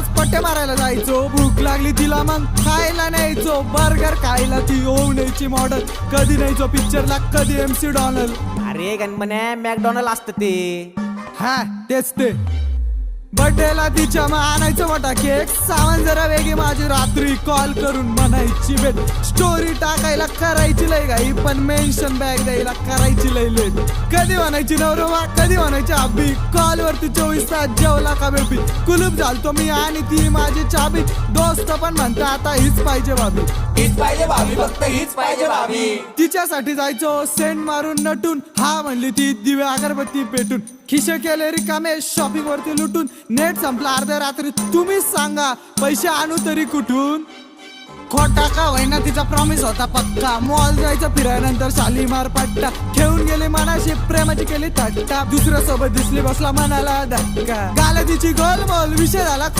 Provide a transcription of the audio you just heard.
रोज पट्टे मारायला जायचो, भूक लागली तिला मग खायला न्यायचो, बर्गर खायला ती होऊ न्यायची मॉडल, कधी न्यायचो पिक्चरला कधी MC डॉनल. अरे गणपण्या मॅकडॉनल्ड असतं ते. हा तेच ते. बर्थडेला तिच्या मग आणायचं मोठा केक, सामान जरा वेगळी माझी, रात्री कॉल करून म्हणायची भेट, स्टोरी टाकायला करायची लय घाई, पण मेन्शन बॅग द्यायला करायची लय लेट. कधी म्हणायची नवरोबा कधी म्हणायची अब्बी, कॉल वरती 24 तास जेवला का बेबी, कुलूप झालतो मी आणि ती माझी चाबी, दोस्त पण म्हणता आता हीच पाहिजे भाभी, हीच पाहिजे भाभी, फक्त हीच पाहिजे भाभी. तिच्यासाठी जायचो सेंट मारून नटून, हा म्हणली ती दिवे अगरबत्ती पेटून, खिशे केले रिकामे शॉपिंग वरती लुटून, नेट संपला अर्ध्या रात्री तुम्हीच सांगा पैसे आणू तरी कुठून. खोटा का होईना तिचा प्रॉमिस होता पक्का, मॉल जायचं फिरायनंतर शालीमार पट्टा, खेळून गेली मनाशी प्रेमाची केली थट्टा, दुसऱ्या सोबत दिसली बसला मनाला धक्का, गाला तिची गोलमोल, विषय झाला खूप